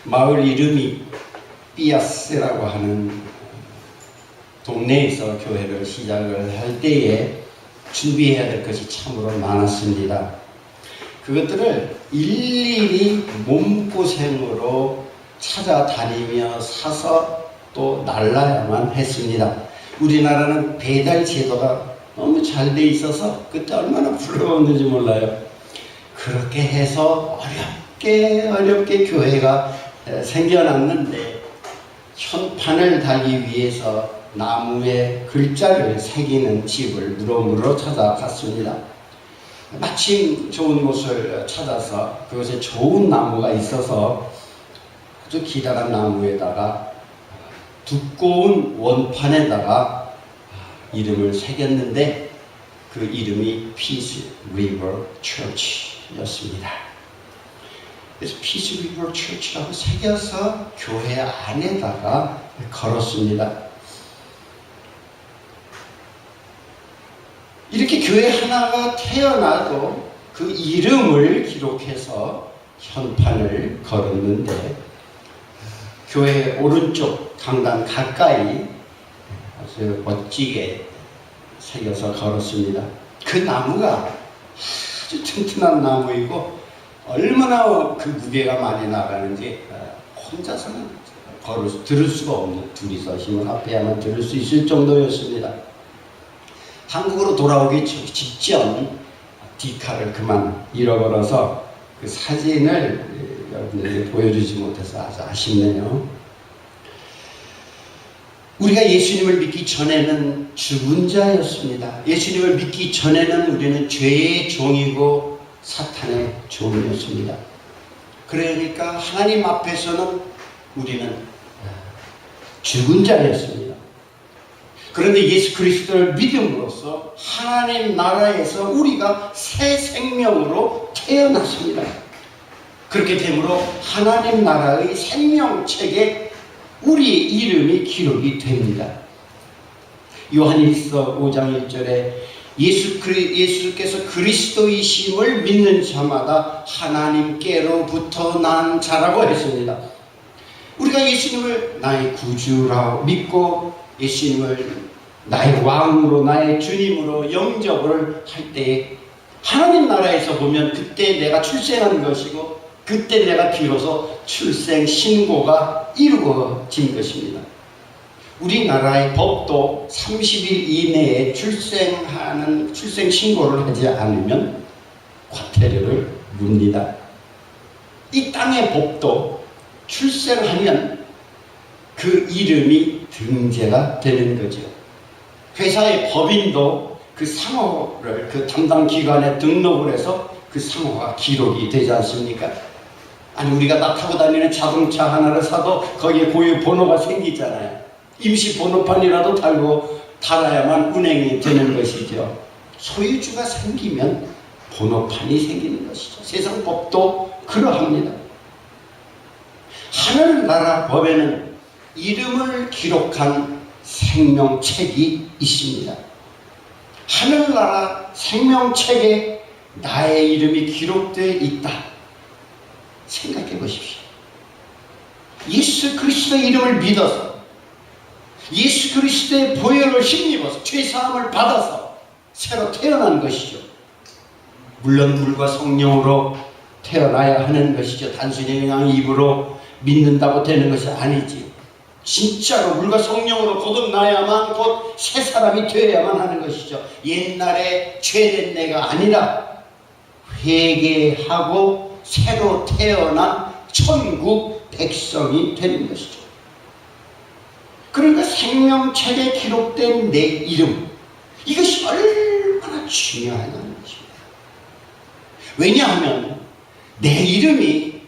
마을 이름이 삐아스라고 하는 동네에서 교회를 시작을 할 때에 준비해야 될 것이 참으로 많았습니다. 그것들을 일일이 몸고생으로 찾아다니며 사서 또 날라야만 했습니다. 우리나라는 배달 제도가 너무 잘 돼 있어서 그때 얼마나 부러웠는지 몰라요. 그렇게 해서 어렵게 교회가 생겨났는데 현판을 달기 위해서 나무에 글자를 새기는 집을 물어물어 찾아갔습니다. 마침 좋은 곳을 찾아서 그곳에 좋은 나무가 있어서 아주 기다란 나무에다가 두꺼운 원판에다가 이름을 새겼는데 그 이름이 Peace River Church였습니다. 그래서 Peace River Church라고 새겨서 교회 안에다가 걸었습니다. 이렇게 교회 하나가 태어나도 그 이름을 기록해서 현판을 걸었는데 교회 오른쪽 강단 가까이 아주 멋지게 새겨서 걸었습니다. 그 나무가 아주 튼튼한 나무이고 얼마나 그 무게가 많이 나가는지 혼자서는 들을 수가 없는, 둘이서 힘을 합해야만 들을 수 있을 정도였습니다. 한국으로 돌아오기 직전 디카를 그만 잃어버려서 그 사진을 여러분들에게 보여주지 못해서 아주 아쉽네요. 우리가 예수님을 믿기 전에는 죽은 자였습니다. 예수님을 믿기 전에는 우리는 죄의 종이고 사탄의 종이었습니다. 그러니까 하나님 앞에서는 우리는 죽은 자였습니다. 그런데 예수 그리스도를 믿음으로써 하나님 나라에서 우리가 새 생명으로 태어났습니다. 그렇게 되므로 하나님 나라의 생명책에 우리의 이름이 기록이 됩니다. 요한일서 5장 1절에 예수께서 그리스도이심을 믿는 자마다 하나님께로부터 난 자라고 했습니다. 우리가 예수님을 나의 구주라고 믿고 예수님을 나의 왕으로 나의 주님으로 영접을 할 때 하나님 나라에서 보면 그때 내가 출생한 것이고 그때 내가 비로소 출생 신고가 이루어진 것입니다. 우리나라의 법도 30일 이내에 출생 신고를 하지 않으면 과태료를 묻니다. 이 땅의 법도 출생하면 그 이름이 등재가 되는 거죠. 회사의 법인도 그 상호를 그 담당 기관에 등록을 해서 그 상호가 기록이 되지 않습니까? 아니 우리가 다 타고 다니는 자동차 하나를 사도 거기에 고유 번호가 생기잖아요. 임시 번호판이라도 달아야만 운행이 되는 것이죠. 소유주가 생기면 번호판이 생기는 것이죠. 세상 법도 그러합니다. 하늘나라 법에는 이름을 기록한 생명책이 있습니다. 하늘나라 생명책에 나의 이름이 기록되어 있다. 생각해 보십시오. 예수 그리스도의 이름을 믿어서 예수 그리스도의 보혈을 힘입어서 죄사함을 받아서 새로 태어난 것이죠. 물론 물과 성령으로 태어나야 하는 것이죠. 단순히 그냥 입으로 믿는다고 되는 것이 아니지. 진짜로 물과 성령으로 거듭나야만 곧 새 사람이 되어야만 하는 것이죠. 옛날에 죄된 내가 아니라 회개하고 새로 태어난 천국 백성이 되는 것이죠. 그러니까 생명책에 기록된 내 이름, 이것이 얼마나 중요하다는 것입니다. 왜냐하면 내 이름이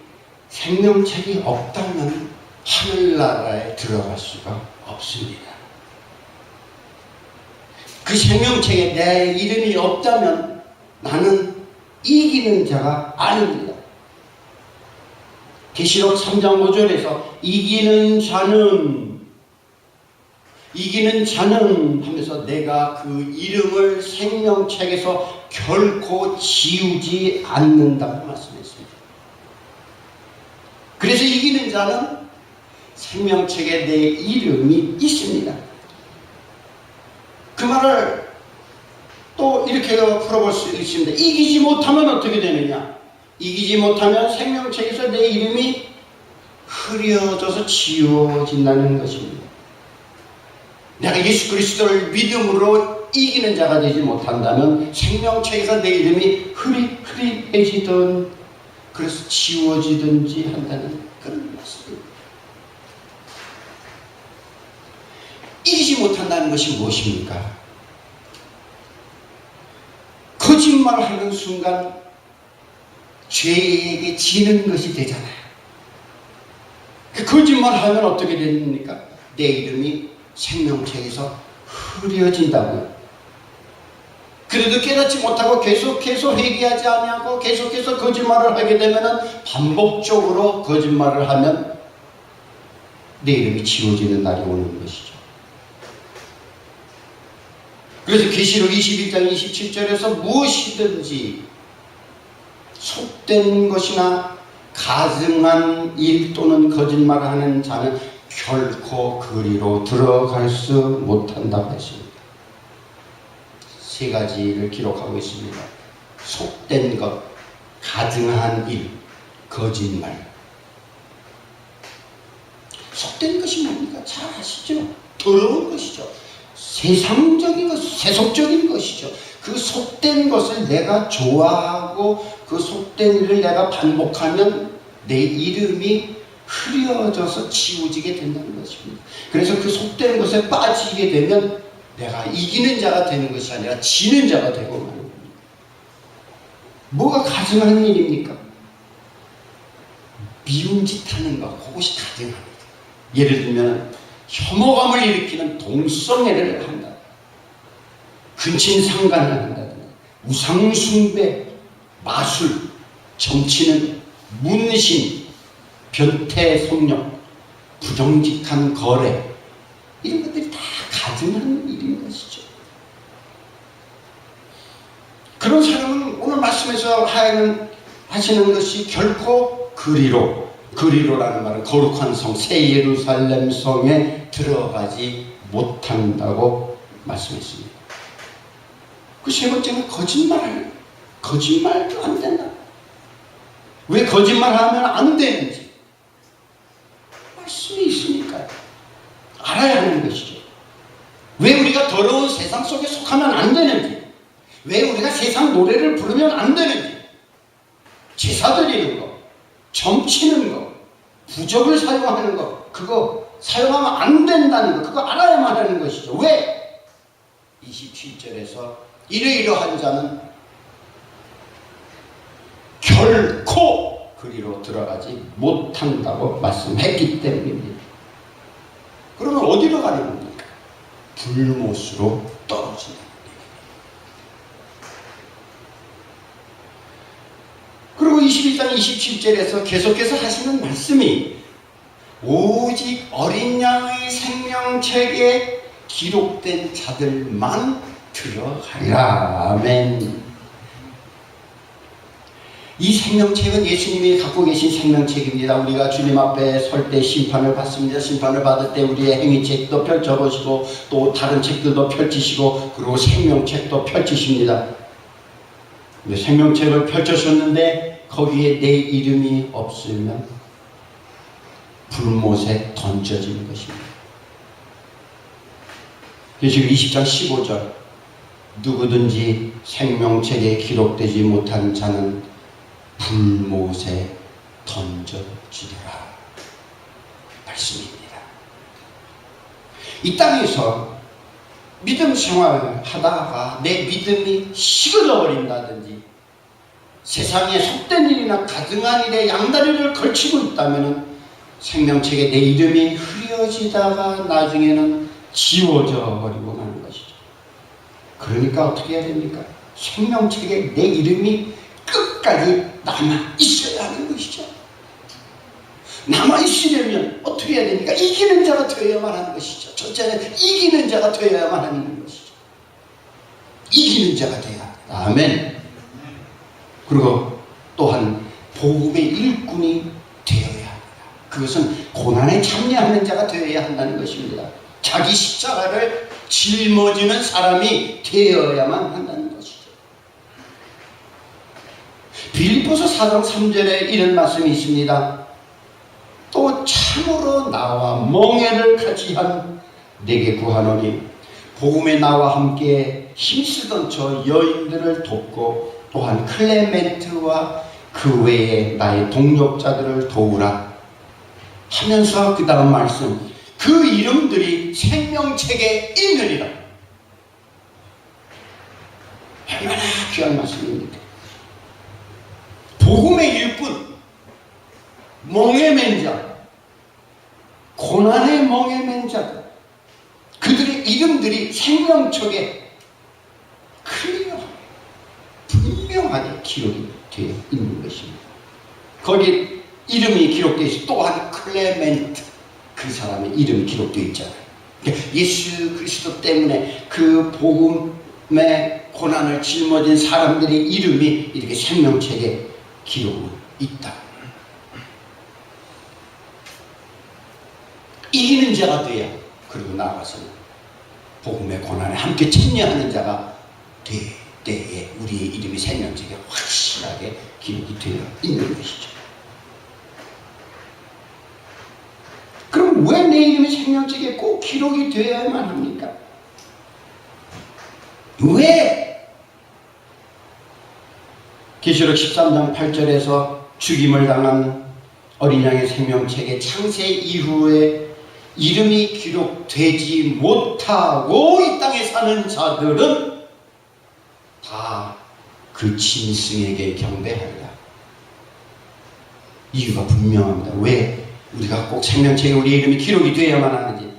생명책이 없다면 하늘나라에 들어갈 수가 없습니다. 그 생명책에 내 이름이 없다면 나는 이기는 자가 아닙니다. 계시록 3장 5절에서 이기는 자는 하면서 내가 그 이름을 생명책에서 결코 지우지 않는다고 말씀했습니다. 그래서 이기는 이기는 자는 생명책에 내 이름이 있습니다. 그 말을 또 이렇게 풀어볼 수 있습니다. 이기지 못하면 어떻게 되느냐? 이기지 못하면 생명책에서 내 이름이 흐려져서 지워진다는 것입니다. 내가 예수 그리스도를 믿음으로 이기는 자가 되지 못한다면 생명책에서 내 이름이 흐릿해지든 그래서 지워지든지 한다는 그런 말씀입니다. 이기지 못한다는 것이 무엇입니까? 거짓말하는 순간 죄에게 지는 것이 되잖아요. 그 거짓말하면 어떻게 됩니까? 내 이름이 생명책에서 흐려진다고요. 그래도 깨닫지 못하고 계속해서 회개하지 아니하고 계속해서 거짓말을 하게 되면 반복적으로 거짓말을 하면 내 이름이 지워지는 날이 오는 것이죠. 그래서 계시록 21장 27절에서 무엇이든지 속된 것이나 가증한 일 또는 거짓말을 하는 자는 결코 그리로 들어갈 수 못한다고 했습니다. 세 가지를 기록하고 있습니다. 속된 것, 가증한 일, 거짓말. 속된 것이 뭡니까? 잘 아시죠? 더러운 것이죠. 세상적인 것, 세속적인 것이죠. 그 속된 것을 내가 좋아하고 그 속된 일을 내가 반복하면 내 이름이 흐려져서 지워지게 된다는 것입니다. 그래서 그 속된 것에 빠지게 되면 내가 이기는 자가 되는 것이 아니라 지는 자가 되고 마는 겁니다. 뭐가 가증한 일입니까? 미운 짓 하는 것, 그것이 가증합니다. 예를 들면 혐오감을 일으키는 동성애를 한다. 근친상간을 한다든가 우상숭배, 마술, 정치는 문신, 변태성령, 부정직한 거래 이런 것들이 다 가증한 일인 것이죠. 그런 사람은 오늘 말씀에서 하시는 것이 결코 그리로라는 말은 거룩한 성, 새 예루살렘 성에 들어가지 못한다고 말씀했습니다. 그 세 번째는 거짓말도 안 된다. 왜 거짓말하면 안 되는지 말씀이 있으니까요. 알아야 하는 것이죠. 왜 우리가 더러운 세상 속에 속하면 안 되는지, 왜 우리가 세상 노래를 부르면 안 되는지, 제사 드리는 거, 점치는 거, 부적을 사용하는 거, 그거 사용하면 안 된다는 거, 그거 알아야만 하는 것이죠. 왜? 27절에서 이러이러한 자는 결코 그리로 들어가지 못한다고 말씀했기 때문입니다. 그러면 어디로 가는 겁니까? 불못으로 떨어진다. 그리고 21장 27절에서 계속해서 하시는 말씀이 오직 어린 양의 생명책에 기록된 자들만 들어가리라. 아멘. 이 생명책은 예수님이 갖고 계신 생명책입니다. 우리가 주님 앞에 설 때 심판을 받습니다. 심판을 받을 때 우리의 행위책도 펼쳐보시고 또 다른 책들도 펼치시고 그리고 생명책도 펼치십니다. 생명책을 펼쳐셨는데 거기에 내 이름이 없으면 불못에 던져지는 것입니다. 계시록 20장 15절 누구든지 생명책에 기록되지 못한 자는 불못에 던져지리라 말씀입니다. 이 땅에서 믿음 생활을 하다가 내 믿음이 식어져 버린다든지 세상에 속된 일이나 가증한 일에 양다리를 걸치고 있다면 생명책에 내 이름이 흐려지다가 나중에는 지워져 버리고 마는 것이죠. 그러니까 어떻게 해야 됩니까? 생명책에 내 이름이 끝까지 남아 있어야 하는 것이죠. 남아 있으려면 어떻게 해야 됩니까? 이기는 자가 되어야만 하는 것이죠. 첫째는 이기는 자가 되어야만 하는 것이죠. 이기는 자가 되어야 합니다. 아멘. 그리고 또한 복음의 일꾼이 되어야 합니다. 그것은 고난에 참여하는 자가 되어야 한다는 것입니다. 자기 십자가를 짊어지는 사람이 되어야만 한다는 것이죠. 빌립보서 4장 3절에 이런 말씀이 있습니다. 또 참으로 나와 멍에를 같이 한 내게 구하노니 복음에 나와 함께 힘쓰던 저 여인들을 돕고 또한 클레멘트와 그 외에 나의 동력자들을 도우라 하면서 그 다음 말씀, 그 이름들이 생명책에 있느니라. 얼마나 귀한 말씀입니까? 복음의 일꾼, 멍에 맨 자, 고난의 멍에 맨 자들, 그들의 이름들이 생명책에 클리어하게 분명하게 기록이 되어 있는 것입니다. 거기 이름이 기록되어 있어. 또한 클레멘트, 그 사람의 이름이 기록되어 있잖아요. 예수 그리스도 때문에 그 복음의 고난을 짊어진 사람들의 이름이 이렇게 생명책에 기록이 있다. 이기는 자가 돼야, 그리고 나아가서는 복음의 고난에 함께 참여하는 자가 될 때에 우리의 이름이 생명책에 확실하게 기록이 되어 있는 것이죠. 그럼 왜 내 이름이 생명책에 꼭 기록이 되어야만 합니까? 왜? 계시록 13장 8절에서 죽임을 당한 어린 양의 생명책에 창세 이후에 이름이 기록되지 못하고 이 땅에 사는 자들은 다 그 짐승에게 경배하리라. 이유가 분명합니다. 왜 우리가 꼭 생명책에 우리 이름이 기록이 되어야만 하는지.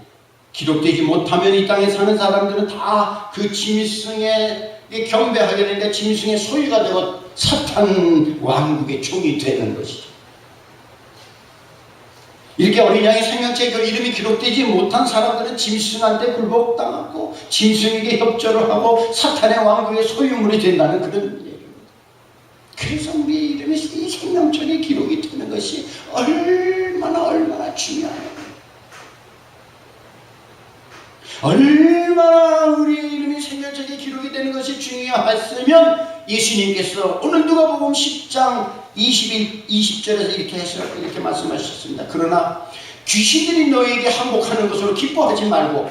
기록되지 못하면 이 땅에 사는 사람들은 다 그 짐승에게 경배하게 되는데 짐승의 소유가 되고 사탄 왕국의 종이 되는 것이죠. 이렇게 어린 양의 생명책에 그 이름이 기록되지 못한 사람들은 짐승한테 굴복당하고 짐승에게 협조를 하고 사탄의 왕국의 소유물이 된다는 그런 얘기입니다. 그래서 우리 이름이 이 생명책에 기록이 되는 것이 얼마나 중요해요. 얼마나 우리의 이름이 생명책에 기록이 되는 것이 중요했으면 예수님께서 오늘 누가복음 10장 20절에서 이렇게 말씀하셨습니다. 그러나 귀신들이 너희에게 항복하는 것으로 기뻐하지 말고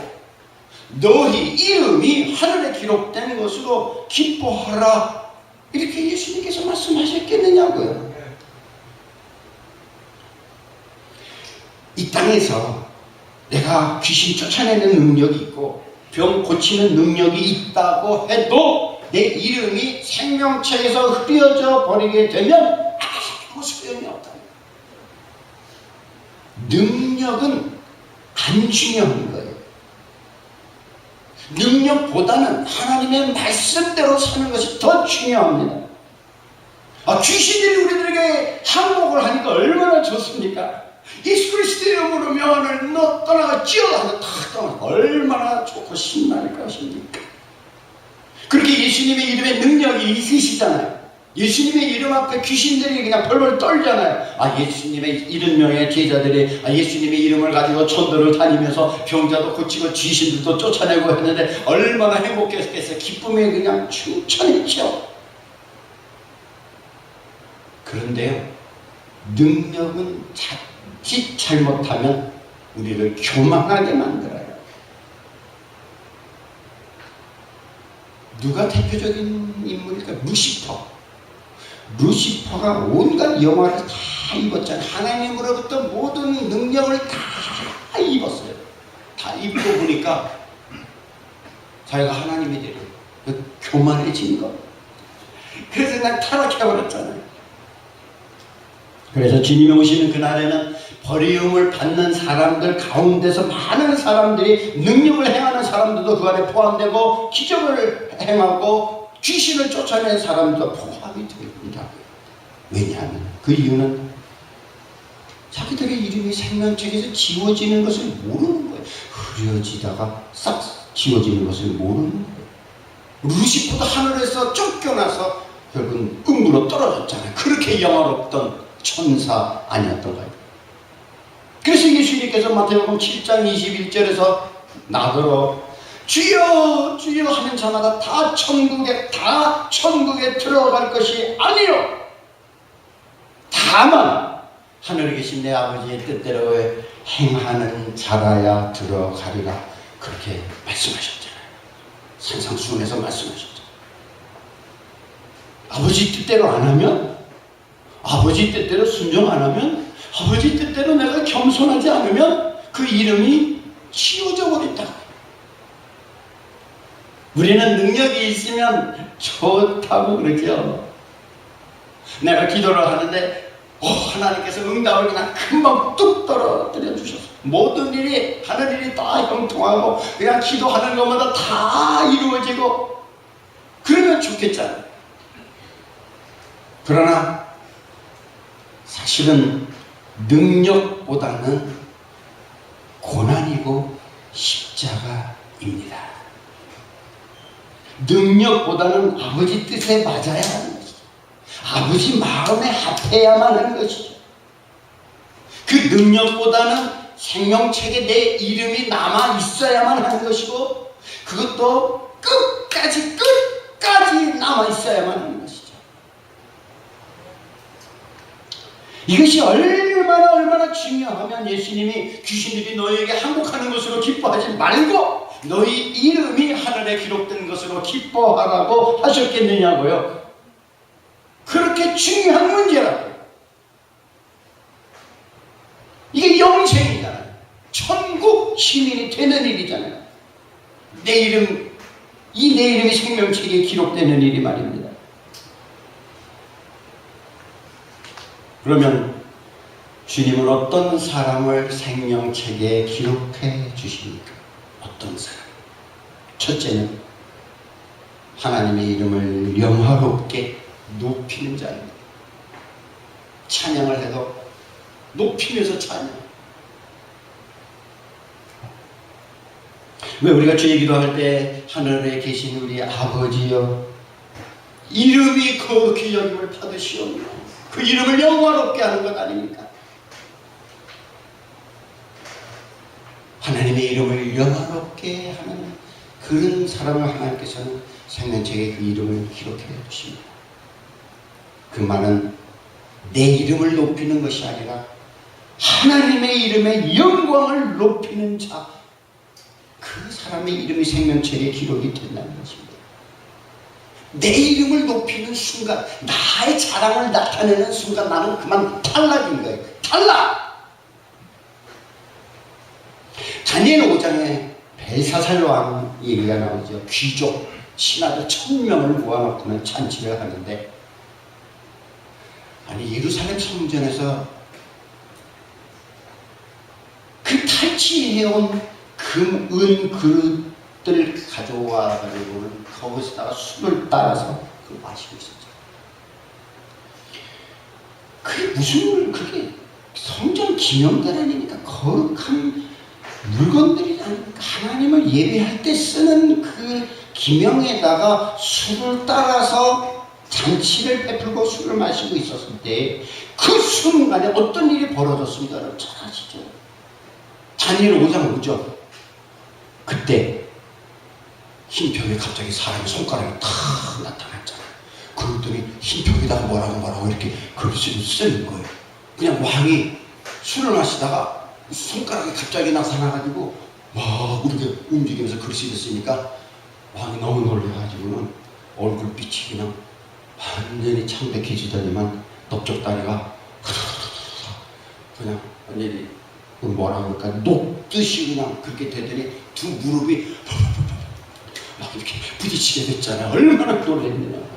너희 이름이 하늘에 기록된 것으로 기뻐하라. 이렇게 예수님께서 말씀하셨겠느냐고요. 이 땅에서 내가 귀신 쫓아내는 능력이 있고 병 고치는 능력이 있다고 해도 내 이름이 생명책에서 흐려져 버리게 되면 아무 소용이 없다. 능력은 안 중요한 거예요. 능력보다는 하나님의 말씀대로 사는 것이 더 중요합니다. 귀신들이 우리들에게 항복을 하니까 얼마나 좋습니까? 예수 그리스도의 이름으로 명하는 너 떠나가 찌어가서 탁 떠나 얼마나 좋고 신날 것입니까? 그렇게 예수님의 이름에 능력이 있으시잖아요. 예수님의 이름 앞에 귀신들이 그냥 벌벌 떨잖아요. 예수님의 이름명의 제자들이 예수님의 이름을 가지고 천도를 다니면서 병자도 고치고 귀신들도 쫓아내고 했는데 얼마나 행복했겠어요. 기쁨에 그냥 충천했죠. 그런데요, 능력은 자칫 잘못하면 우리를 교만하게 만들어요. 누가 대표적인 인물일까? 루시퍼가 온갖 영화를 다 입었잖아요. 하나님으로부터 모든 능력을 다 입었어요. 다 입고 보니까 자기가 하나님이 되려 교만해진 거. 그래서 그냥 타락해버렸잖아요. 그래서 주님이 오시는 그날에는 버리움을 받는 사람들 가운데서 많은 사람들이 능력을 행하는 사람들도 그 안에 포함되고 기적을 행하고 귀신을 쫓아낸 사람도 포함이 됩니다. 왜냐하면 그 이유는 자기들의 이름이 생명책에서 지워지는 것을 모르는 거예요. 흐려지다가 싹 지워지는 것을 모르는 거예요. 루시퍼도 하늘에서 쫓겨나서 결국은 음부로 떨어졌잖아요. 그렇게 영화롭던 천사 아니었던가요? 그래서 예수님께서 마태복음 7장 21절에서 나더러 주여 주여 하는 자마다 다 천국에 들어갈 것이 아니요 다만 하늘에 계신 내 아버지의 뜻대로 행하는 자라야 들어가리라. 그렇게 말씀하셨잖아요. 산상수훈에서 말씀하셨죠. 아버지 뜻대로 안 하면, 아버지 뜻대로 순종 안 하면, 아버지 뜻대로 내가 겸손하지 않으면 그 이름이 치워져 버린다. 우리는 능력이 있으면 좋다고 그러죠. 내가 기도를 하는데 하나님께서 응답을 그냥 금방 뚝 떨어뜨려 주셔서 모든 일이 하늘 일이 다 형통하고 그냥 기도하는 것마다 다 이루어지고 그러면 좋겠잖아요. 그러나 사실은 능력보다는 고난이고 십자가입니다. 능력보다는 아버지 뜻에 맞아야 하는 것이죠. 아버지 마음에 합해야만 하는 것이죠. 그 능력보다는 생명책에 내 이름이 남아 있어야만 하는 것이고 그것도 끝까지 남아 있어야만 하는 것이죠. 이것이 얼마나 중요하면 예수님이 귀신들이 너희에게 항복하는 것으로 기뻐하지 말고 너희 이름이 하늘에 기록된 것으로 기뻐하라고 하셨겠느냐고요. 그렇게 중요한 문제라고요. 이게 영생이잖아요. 천국 시민이 되는 일이잖아요. 내 이름이 생명책에 기록되는 일이 말입니다. 그러면 주님은 어떤 사람을 생명책에 기록해 주십니까? 어떤 사람? 첫째는 하나님의 이름을 영화롭게 높이는 자입니다. 찬양을 해도 높이면서 찬양. 왜 우리가 주의 기도할 때 하늘에 계신 우리 아버지여 이름이 거룩히 여김을 받으시오며 그 이름을 영화롭게 하는 것 아닙니까? 하나님의 이름을 영화롭게 하는 그런 사람을 하나님께서는 생명책에 그 이름을 기록해 주십니다. 그 말은 내 이름을 높이는 것이 아니라 하나님의 이름의 영광을 높이는 자, 그 사람의 이름이 생명책에 기록이 된다는 것입니다. 내 이름을 높이는 순간, 나의 자랑을 나타내는 순간 나는 그만 탈락인 거예요. 탈락! 다니엘 5장에 벨사살 왕 얘기가 나오죠. 귀족, 신하들 1000명을 모아놓고는 잔치를 하는데 아니 예루살렘 성전에서 그 탈취해온 금, 은 그릇들 가져와가지고 거기서다가 술을 따라서 그 마시고 있었죠. 그게 무슨 그게 성전 기념대라니까 거룩한 물건들이라니까 하나님을 예배할 때 쓰는 그 기명에다가 술을 따라서 잔치를 베풀고 술을 마시고 있었을 때 그 순간에 어떤 일이 벌어졌습니까? 여러분 잘 아시죠? 다니엘 5장 5절 그때 흰 벽에 갑자기 사람의 손가락이 탁 나타났잖아요. 그랬더니 흰 벽에다가 뭐라고 이렇게 글씨를 쓰는 거예요. 그냥 왕이 술을 마시다가 손가락이 갑자기 나타나가지고 막 이렇게 움직이면서 글씨를 쓰니까 왕이 너무 놀래가지고는 얼굴빛이 그냥 완전히 창백해지더니만 넓적다리가 그냥 완전히 뭐라고 할까 녹듯이 그냥 그렇게 되더니 두 무릎이 막 이렇게 부딪히게 됐잖아요. 얼마나 놀랬느냐고.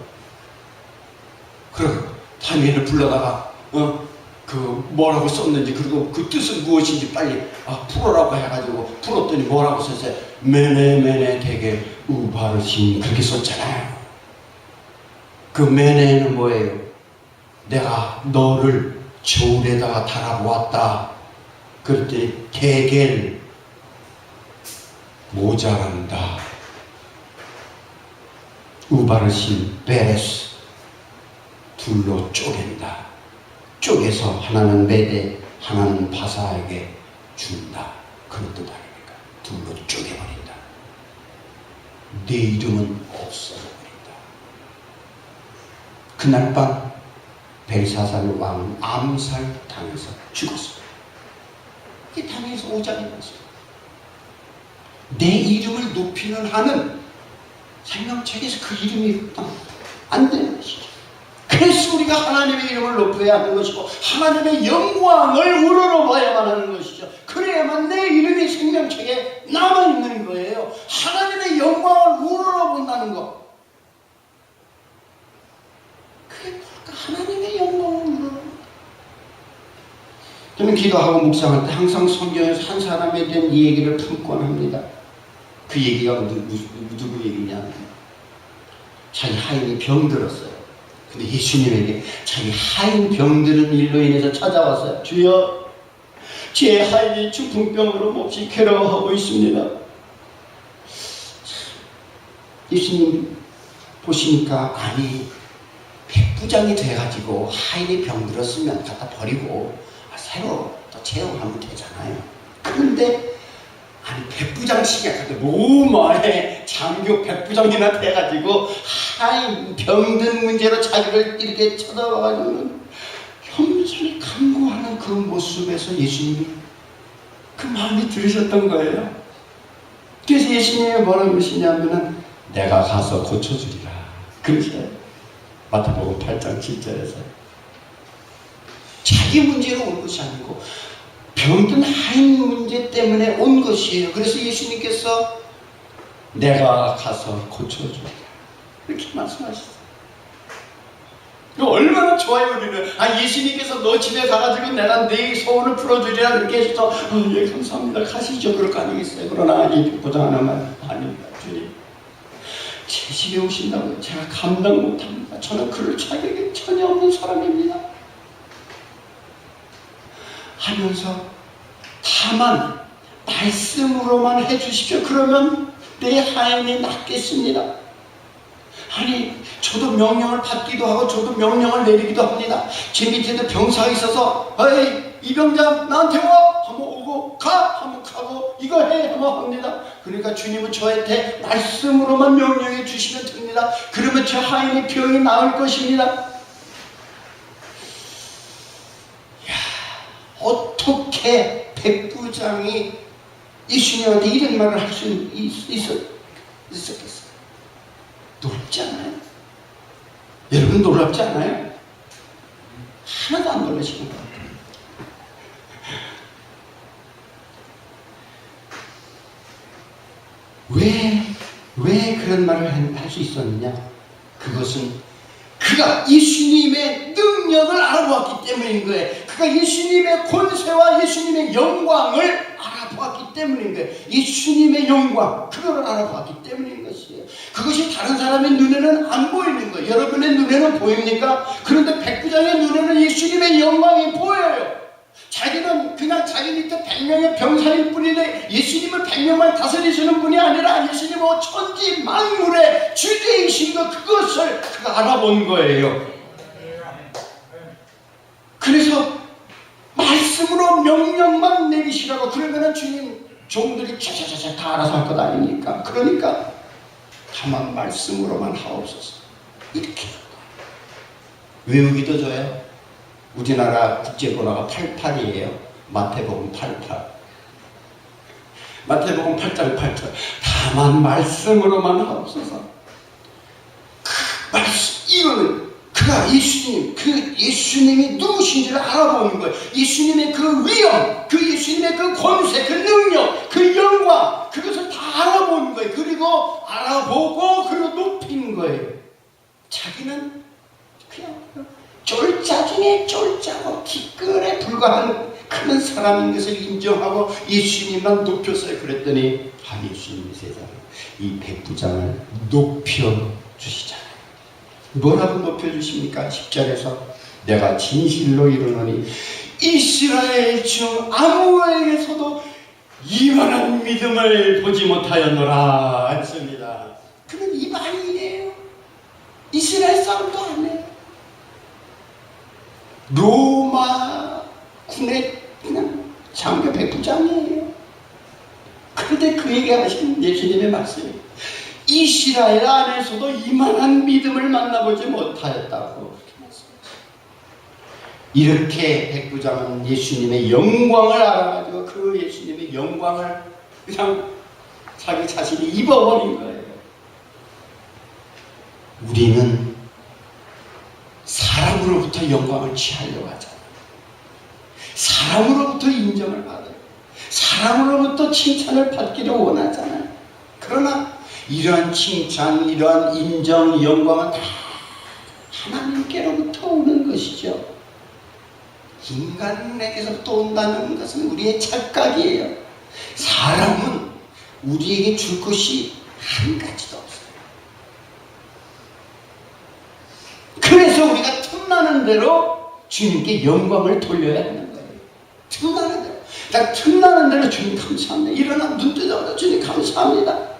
그리고 다니엘을 불러다가 그 뭐라고 썼는지 그리고 그 뜻은 무엇인지 빨리 풀어라고 해가지고 풀었더니 뭐라고 썼어요? 메네 되게 우바르신 그렇게 썼잖아요. 그 메네는 뭐예요? 내가 너를 저울에다가 달아보았다. 그랬더니 대겔 모자란다. 우바르신 베레스 둘로 쪼갠다. 쪼개서 하나는 메대 하나는 바사에게 준다. 그런 뜻 아닙니까? 둘로 쪼개버린다. 내 이름은 없어져버린다. 그날 밤 벨사살 왕 암살당해서 죽었습니다. 이게 당해서 오작이 났어요. 내 이름을 높이는 한은 생명책에서 그 이름이 안 되는 것이죠. 그래서 우리가 하나님의 이름을 높여야 하는 것이고 하나님의 영광을 우러러봐야만 하는 것이죠. 그래야만 내 이름이 생명책에 남아있는 거예요. 하나님의 영광을 우러러본다는 것. 그게 뭘까? 하나님의 영광을 우러러본다. 저는 기도하고 묵상할 때 항상 성경에서 한 사람에 대한 이 얘기를 품곤 합니다. 그 얘기가 누구 얘기냐? 자기 하인이 병들었어요. 근데 예수님에게 자기 하인 병드는 일로 인해서 찾아왔어요. 주여, 제 하인이 중풍병으로 몹시 괴로워하고 있습니다. 예수님 보시니까 아니 백부장이 돼가지고 하인이 병들었으면 갖다 버리고 새로 또 채용하면 되잖아요. 그런데 아니 백부장씩이 로마의 장교 백부장이나 돼가지고 하인 병든 문제로 자기를 이렇게 쳐다봐가지고 겸손히 간구하는 그 모습에서 예수님이 그 마음이 들으셨던 거예요. 그래서 예수님이 뭐라고 그러시냐면은 내가 가서 고쳐주리라 그러셔요. 마태복음 8장 7절에서 자기 문제로 온 것이 아니고 병든 하인 문제 때문에 온 것이에요. 그래서 예수님께서 내가 가서 고쳐주리라 이렇게 말씀하셨어요. 얼마나 좋아요 우리는. 예수님께서 너 집에 가가지고 내가 네 소원을 풀어주리라 그렇게 해서 예 감사합니다 가시죠 그럴 거 아니겠어요. 그러나 이 백부장 하나만 아닙니다. 주님 제 집에 오신다고 제가 감당 못합니다. 저는 그럴 자격이 전혀 없는 사람입니다 하면서 다만 말씀으로만 해주십시오. 그러면 내 하인이 낫겠습니다. 아니 저도 명령을 받기도 하고 저도 명령을 내리기도 합니다. 제 밑에도 병사가 있어서 어이 이병장 나한테 와 한번 오고 가 한번 가고 이거 해 한번 합니다. 그러니까 주님은 저한테 말씀으로만 명령해 주시면 됩니다. 그러면 저 하인의 병이 나을 것입니다. 어떻게 백부장이 예수님한테 이런 말을 할 수 있었겠어요? 놀랍지 않아요? 여러분 놀랍지 않아요? 하나도 안 놀라시는 것 같아요. 왜 그런 말을 할 수 있었느냐? 그것은 그가 예수님의 능력을 알아보았기 때문인 거예요. 그가 예수님의 권세와 예수님의 영광을 알아보았기 때문인 거예요. 예수님의 영광, 그거를 알아보았기 때문인 것이에요. 그것이 다른 사람의 눈에는 안 보이는 거예요. 여러분의 눈에는 보입니까? 그런데 백부장의 눈에는 예수님의 영광이 보여요. 자기는 그냥 자기 밑에 100명의 병사일 뿐인데 예수님을 100명만 다스리시는 분이 아니라 예수님은 천지 만물의 주제이신 것, 그것을 그가 알아본 거예요. 그래서 말씀으로 명령만 내리시라고. 그러면은 주님 종들이 차차차차 다 알아서 할 것 아닙니까? 그러니까 다만 말씀으로만 하옵소서 이렇게 외우기도 줘요. 우리나라 국제번호가 88이에요. 마태복음 88. 마태복음 8장 8절. 다만 말씀으로만 하옵소서. 그 말씀, 이거는 그가 예수님, 그 예수님이 누구신지를 알아보는 거예요. 예수님의 그 위엄, 그 예수님의 그 권세, 그 능력, 그 영광, 그것을 다 알아보는 거예요. 그리고 알아보고 그리고 높이는 거예요. 자기는 그냥 쫄자 중에 쫄자고 기끌에 불과한 그런 사람인 것을 인정하고 예수님만 높였어요. 그랬더니 예수님이 세상에 이 백부장을 높여주시잖아요. 뭐라고 높여주십니까? 10절에서 내가 진실로 이르노니 이스라엘 중 아무에게서도 이만한 믿음을 보지 못하였노라 했습니다. 그는 이방인이에요. 이스라엘 사람도 아니에요. 로마 군의 장교 백부장이에요. 그런데 그에게 하신 예수님의 말씀이 이스라엘 안에서도 이만한 믿음을 만나보지 못하였다고. 이렇게 백부장은 예수님의 영광을 알아가지고 그 예수님의 영광을 그냥 자기 자신이 입어버린 거예요. 우리는 사람으로부터 영광을 취하려고 하잖아요. 사람으로부터 인정을 받아요. 사람으로부터 칭찬을 받기를 원하잖아요. 그러나 이러한 칭찬, 이러한 인정, 영광은 다 하나님께로부터 오는 것이죠. 인간에게서부터 온다는 것은 우리의 착각이에요. 사람은 우리에게 줄 것이 한 가지도 없어요. 그래서 우리가 틈나는 대로 주님께 영광을 돌려야 하는 거예요. 틈나는 대로. 나 틈나는 대로 주님 감사합니다. 일어나 눈 뜨자마자 주님 감사합니다.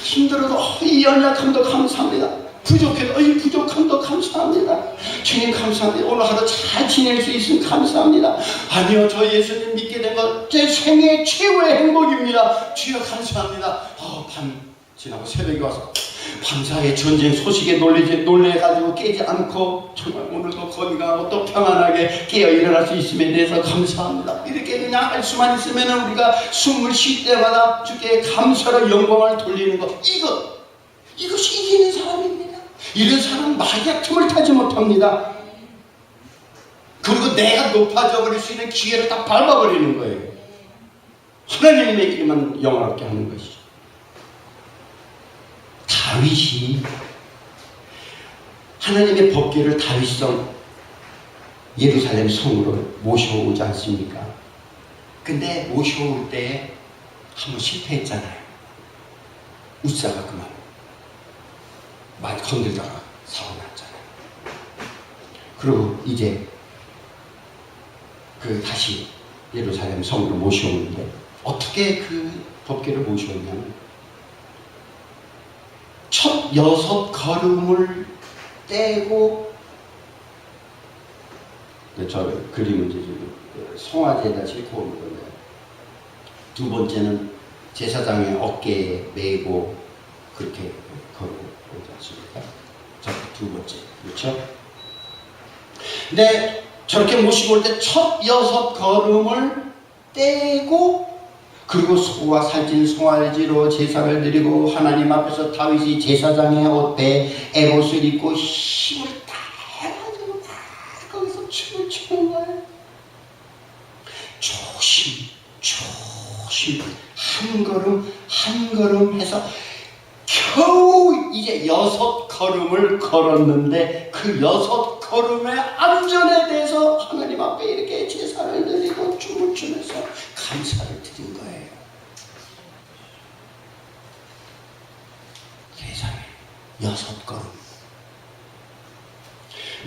힘들어도 이 연약함도 감사합니다. 부족해도 이 부족함도 감사합니다. 주님 감사합니다. 오늘 하루 잘 지낼 수 있으면 감사합니다. 아니요, 저 예수님 믿게 된 것 제 생애 최고의 행복입니다. 주여 감사합니다. 밤 지나고 새벽에 와서 밤사이에 전쟁 소식에 놀래가지고 깨지 않고 정말 오늘도 거기가 또 평안하게 깨어 일어날 수 있음에 대해서 감사합니다. 이렇게 그냥 할 수만 있으면 우리가 숨을 쉴 때마다 주께 감사로 영광을 돌리는 것, 이것이 이기는 사람입니다. 이런 사람은 마귀의 틈을 타지 못합니다. 그리고 내가 높아져 버릴 수 있는 기회를 다 밟아버리는 거예요. 하나님의 이름만 영화롭게 하는 것이죠. 다윗이 하나님의 법궤를 다윗성 예루살렘 성으로 모셔오지 않습니까? 근데 모셔올 때 한번 실패했잖아요. 웃사가 그만 말 건들다가 사고 났잖아요. 그리고 이제 다시 예루살렘 성으로 모셔오는데 어떻게 그 법궤를 모셔오냐면 첫 6걸음을 떼고, 저 그림은 이제 송아지에다 싣고 오는 건데, 두 번째는 제사장의 어깨에 메고 그렇게 걸어오지 않습니까? 자, 두 번째, 그렇죠? 근데 저렇게 모시고 올 때 첫 6걸음을 떼고, 그리고 소와 살찐 송아지로 제사를 드리고 하나님 앞에서 다윗이 제사장의 옷에 에봇을 입고 힘을 다 해가지고 다 거기서 춤을 추는 거예요. 조심 한 걸음 한 걸음 해서 겨우 이제 6걸음을 걸었는데 그 6걸음의 안전에 대해서 하나님 앞에 이렇게 제사를 드리고 춤을 추면서 감사를 드린 거예요. 세상에 6걸음.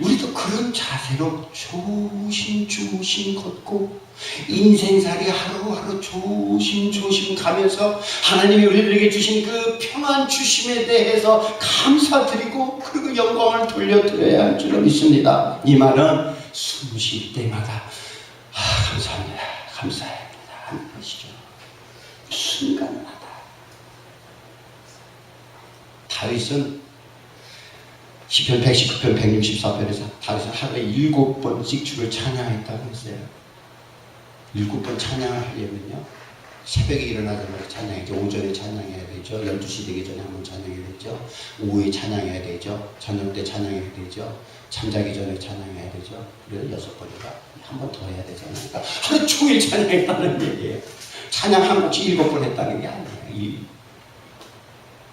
우리도 그런 자세로 조심조심 걷고 인생살이 하루하루 조심조심 가면서 하나님이 우리들에게 주신 그 평안 주심에 대해서 감사드리고 그리고 영광을 돌려드려야 할 줄로 믿습니다. 이 말은 숨 쉴 때마다 감사합니다, 감사합니다 하는 것이죠. 순간마다. 다윗은 시편 119편 164편에서 다윗은 하루에 7번씩 주를 찬양했다고 했어요. 7번 찬양을 하려면요, 새벽에 일어나자마자 찬양해야죠. 오전에 찬양해야 되죠. 12시 되기 전에 한번 찬양해야 되죠. 오후에 찬양해야 되죠. 저녁 때 찬양해야 되죠. 잠자기 전에 찬양해야 되죠. 그래서 6번인가 한 번 더 해야 되잖아요. 그러니까 하루 종일 찬양했다는 얘기예요. 찬양 한 번씩 7번 했다는 게 아니에요.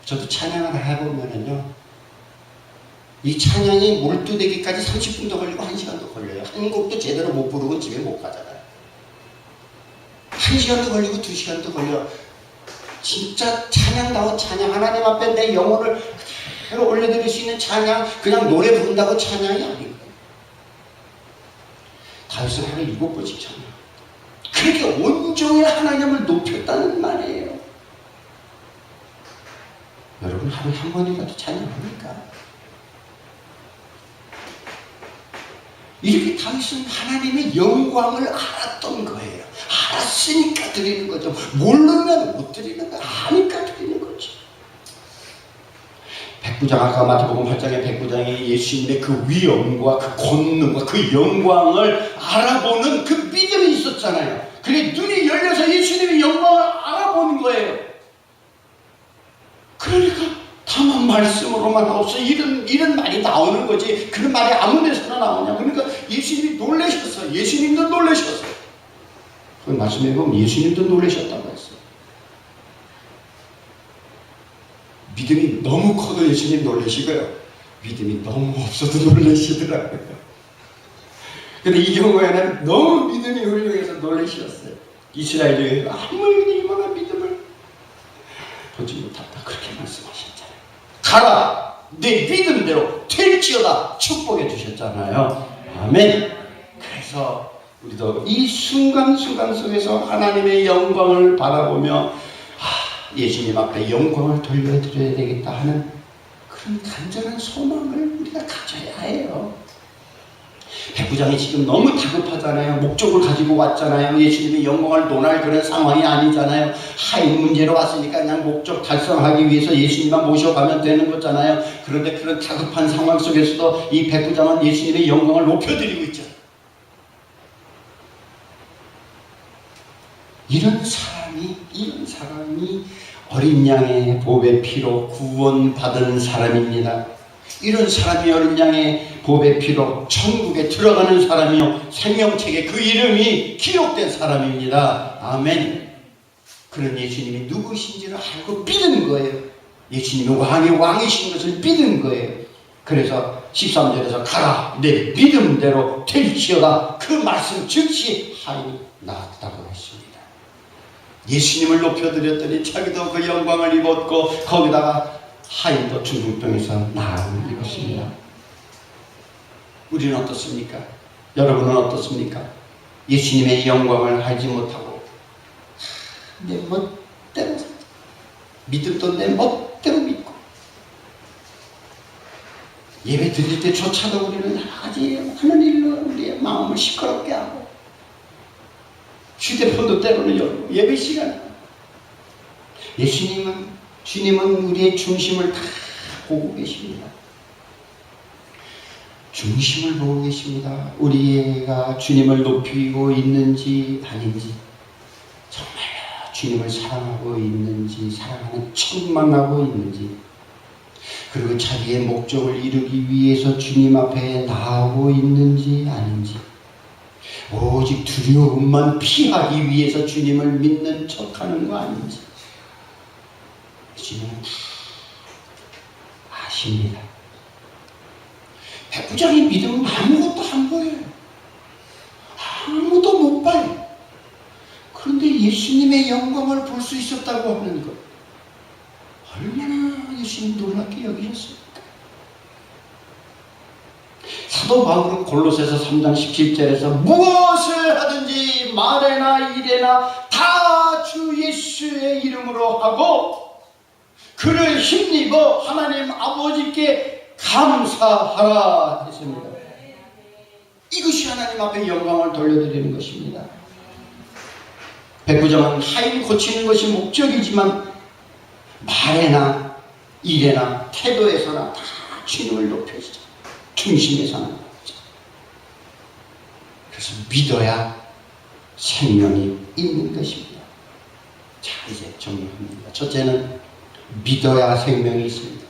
저도 찬양을 해보면은요, 이 찬양이 몰두되기까지 30분도 걸리고 1시간도 걸려요. 한 곡도 제대로 못 부르고 집에 못 가잖아요. 1시간도 걸리고 2시간도 걸려. 진짜 찬양다운 찬양, 하나님 앞에 내 영혼을 그대로 올려드릴 수 있는 찬양, 그냥 노래 부른다고 찬양이 아니에요. 다윗은 하루에 7번씩 찬양. 그렇게 온종일 하나님을 높였다는 말이에요. 여러분 하루에 한 번이라도 찬양합니까? 이렇게 다윗은 하나님의 영광을 알았던 거예요. 알았으니까 드리는 거죠. 모르면 못 드리는 거야. 아니까 드리는 거죠. 백부장, 아까 마태복음 8장의 백부장이 예수님의 그 위엄과 그 권능과 그 영광을 알아보는 그 믿음이 있었잖아요. 그게 눈이 열려서 예수님의 영광을 알아보는 거예요. 그러니까 다만 말씀으로만 없어 이런 말이 나오는 거지. 그런 말이 아무 데서나 나오냐. 그러니까 예수님이 놀라셨어요. 예수님도 놀라셨어요. 그 말씀해 보면 예수님도 놀라셨다고 했어요. 믿음이 너무 커도 예수님 놀라시고요. 믿음이 너무 없어도 놀라시더라고요. 근데 이 경우에는 너무 믿음이 훌륭해서 놀라셨어요. 이스라엘이 아무리 이만한 믿음을 보지 못한다. 그렇게 말씀하셨잖아요. 가라! 내 믿음대로 될지어다! 축복해 주셨잖아요. 아멘. 그래서 우리도 이 순간순간 속에서 하나님의 영광을 바라보며 예수님 앞에 영광을 돌려드려야 되겠다 하는 그런 간절한 소망을 우리가 가져야 해요. 백부장이 지금 너무 다급하잖아요. 목적을 가지고 왔잖아요. 예수님의 영광을 논할 그런 상황이 아니잖아요. 하인 문제로 왔으니까 그냥 목적 달성하기 위해서 예수님만 모셔가면 되는 거잖아요. 그런데 그런 다급한 상황 속에서도 이 백부장은 예수님의 영광을 높여드리고 있죠. 이런 사람이 어린 양의 보배 피로 구원받은 사람입니다. 이런 사람이 어린 양의 보배 피로 천국에 들어가는 사람이요, 생명책에 그 이름이 기록된 사람입니다. 아멘. 그런 예수님이 누구신지를 알고 믿은 거예요. 예수님이 왕의 왕이신 것을 믿은 거예요. 그래서 13절에서 가라 내 믿음대로 될지어다 그 말씀 즉시 하인이 나았다고 했습니다. 예수님을 높여드렸더니 자기도 그 영광을 입었고 거기다가 하인도 중풍병에서 나음을 입었습니다. 우리는 어떻습니까? 여러분은 어떻습니까? 예수님의 영광을 알지 못하고 내 멋대로 믿음도 내 멋대로 믿고 예배 드릴 때조차도 우리는 여러 가지 하는 일로 우리의 마음을 시끄럽게 하고 휴대폰도 때로는 열고 예배 시간 주님은 우리의 중심을 다 보고 계십니다. 중심을 보고 계십니다. 우리가 주님을 높이고 있는지 아닌지, 정말 주님을 사랑하고 있는지, 사랑하는 척만 하고 있는지, 그리고 자기의 목적을 이루기 위해서 주님 앞에 나오고 있는지 아닌지, 오직 두려움만 피하기 위해서 주님을 믿는 척하는 거 아닌지 주님은 다 아십니다. 백부장의 믿음은 아무것도 안 보여요. 아무도 못 봐요. 그런데 예수님의 영광을 볼 수 있었다고 하는 것, 얼마나 예수님 놀랍게 여기셨습니까? 사도 바울은 골로새서 3장 17절에서 무엇을 하든지 말에나 일에나 다 주 예수의 이름으로 하고 그를 힘입어 하나님 아버지께 감사하라 했습니다. 이것이 하나님 앞에 영광을 돌려드리는 것입니다. 백부장은 하인 고치는 것이 목적이지만 말에나 일에나 태도에서나 다 주님을 높여주자. 중심에 사는 거죠. 그래서 믿어야 생명이 있는 것입니다. 자, 이제 정리합니다. 첫째는 믿어야 생명이 있습니다.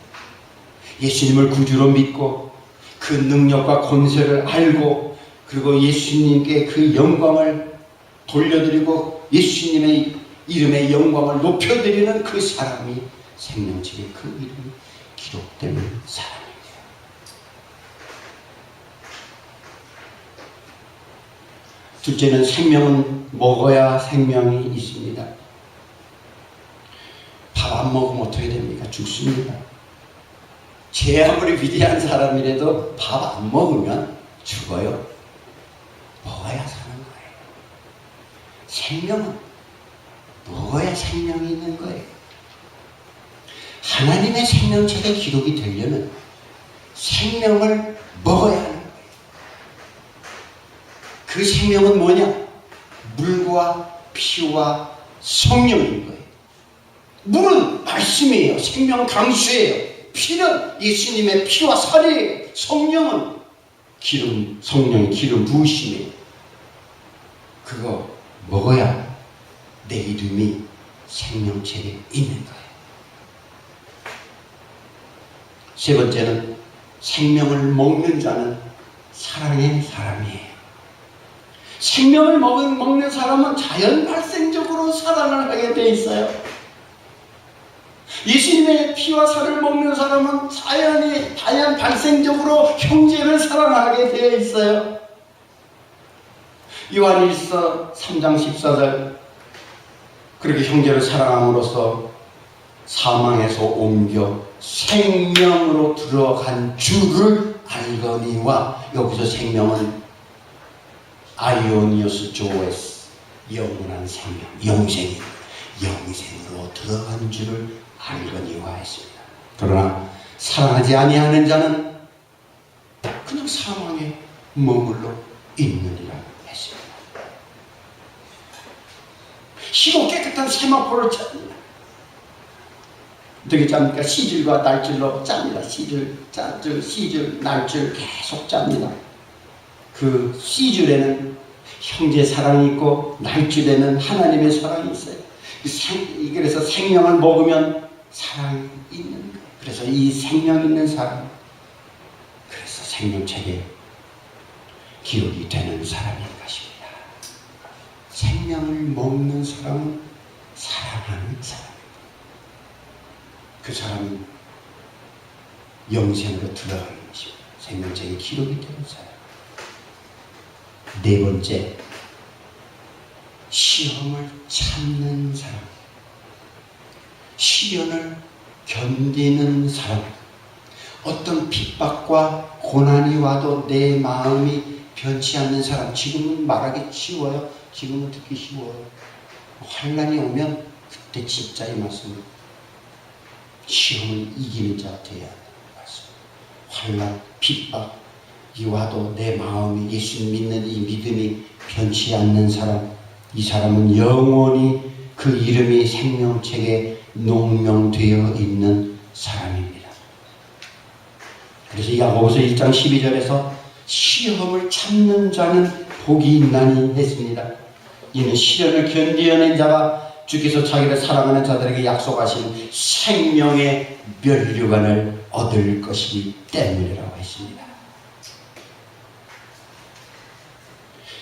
예수님을 구주로 믿고 그 능력과 권세를 알고 그리고 예수님께 그 영광을 돌려드리고 예수님의 이름의 영광을 높여드리는 그 사람이 생명책에 그 이름이 기록되는 사람입니다. 둘째는 생명은 먹어야 생명이 있습니다. 밥 안 먹으면 어떻게 됩니까? 죽습니다. 제 아무리 위대한 사람이라도 밥 안 먹으면 죽어요. 먹어야 사는 거예요. 생명은 먹어야 생명이 있는 거예요. 하나님의 생명책에 기록이 되려면 생명을 먹어야 하는 거예요. 그 생명은 뭐냐? 물과 피와 성령인 거예요. 물은 말씀이에요. 생명 강수예요. 피는 예수님의 피와 살이에요. 성령은 성령의 기름 부으심이에요. 그거 먹어야 내 이름이 생명책에 있는 거예요. 세 번째는 생명을 먹는 자는 사랑의 사람이에요. 생명을 먹는 사람은 자연 발생적으로 사랑을 하게 돼 있어요. 예수님의 피와 살을 먹는 사람은 자연 발생적으로 형제를 사랑하게 되어 있어요. 요한일서 3장 14절 그렇게 형제를 사랑함으로써 사망에서 옮겨 생명으로 들어간 주를 알거니와, 여기서 생명은 아이오니오스 조에스, 영원한 생명, 영생으로 들어간 주를 알거니와 했습니다. 그러나 사랑하지 아니하는 자는 그냥 사망에 머물러 있느니라 했습니다. 희고 깨끗한 세마포를 짭니다. 어떻게 짭니까? 시줄과 날줄로 짭니다. 시줄, 날줄 계속 짭니다. 그 시줄에는 형제 사랑이 있고 날줄에는 하나님의 사랑이 있어요. 그래서 생명을 먹으면 사랑이 있는 거예요. 그래서 이 생명 있는 사람, 그래서 생명책에 기록이 되는 사람인 것입니다. 생명을 먹는 사람은 사랑하는 사람입니다. 그 사람은 영생으로 들어가는 것입니다. 생명책에 기록이 되는 사람. 네 번째, 시험을 참는 사람, 시련을 견디는 사람. 어떤 핍박과 고난이 와도 내 마음이 변치 않는 사람. 지금은 말하기 쉬워요. 지금은 듣기 쉬워요. 환난이 오면 그때 진짜 이 말씀을, 시험을 이기는 자가 되어야 하는 말씀. 환난, 핍박이 와도 내 마음이 예수 믿는 이 믿음이 변치 않는 사람. 이 사람은 영원히 그 이름이 생명책에 농명되어 있는 사람입니다. 그래서 야고보서 1장 12절에서 시험을 참는 자는 복이 있나니 했습니다. 이는 시련을 견디어낸 자가 주께서 자기를 사랑하는 자들에게 약속하신 생명의 면류관을 얻을 것이기 때문이라고 했습니다.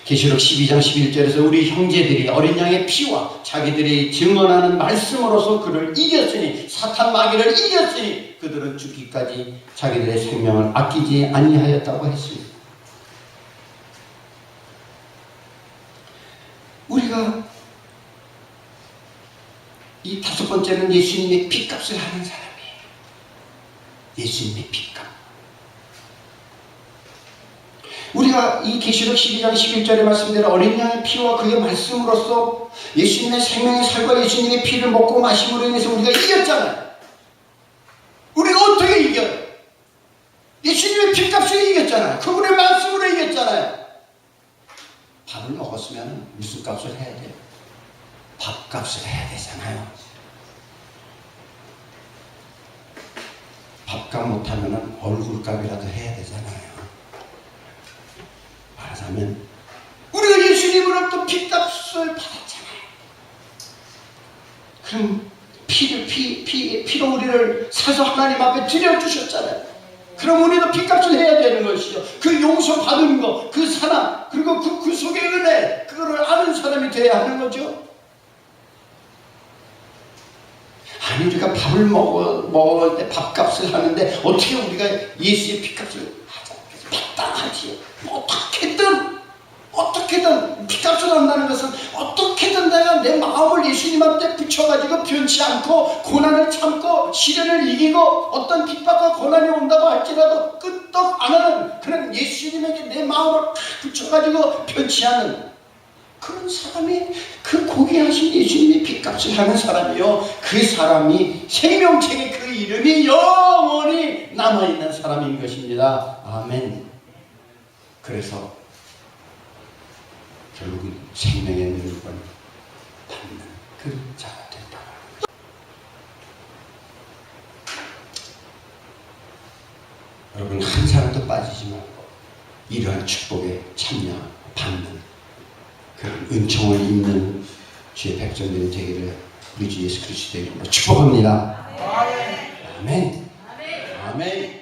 계시록 12장 11절에서 우리 형제들이 어린 양의 피와 자기들이 증언하는 말씀으로서 그를 이겼으니, 사탄 마귀를 이겼으니 그들은 죽기까지 자기들의 생명을 아끼지 아니하였다고 했습니다. 우리가 이 다섯 번째는 예수님의 핏값을 하는 사람이에요. 예수님의 핏값. 우리가 이 계시록 12장 11절의 말씀대로 어린 양의 피와 그의 말씀으로써 예수님의 생명의 살과 예수님의 피를 먹고 마심으로 인해서 우리가 이겼잖아요. 우리가 어떻게 이겨요? 예수님의 핏값으로 이겼잖아요. 그분의 말씀으로 이겼잖아요. 밥을 먹었으면 무슨 값을 해야 돼요? 밥값을 해야 되잖아요. 밥값 못하면 얼굴값이라도 해야 되잖아요. 말하자면 우리가 예수님으로부터 핏값을 받았잖아요. 그럼 피로 우리를 사서 하나님 앞에 드려주셨잖아요. 그럼 우리도 핏값을 해야 되는 것이죠. 그 용서 받은 거, 그 사랑, 그리고 그 속의 은혜, 그거를 아는 사람이 돼야 하는 거죠. 아니, 우리가 밥을 먹을 때 밥값을 하는데 어떻게 우리가 예수의 핏값을 하자? 마땅하지요. 어떻게든 핏값을 한다는 것은 어떻게든 내가 내 마음을 예수님한테 붙여가지고 변치 않고 고난을 참고 시련을 이기고 어떤 핍박과 고난이 온다고 할지라도 끄떡 안 하는 그런 예수님에게 내 마음을 붙여가지고 변치 않은 그런 사람이, 그 고귀하신 예수님의 핏값을 하는 사람이요, 그 사람이 생명책에 그 이름이 영원히 남아있는 사람인 것입니다. 아멘. 그래서 결국은 생명의 면류관, 그 자가 된다. 여러분 한 사람도 빠지지 말고 이러한 축복에 참여 받는 그런 은총을 입는 주의 백성들이 되기를 우리 주 예수 그리스도의 이름으로 축복합니다. 아멘. 아멘.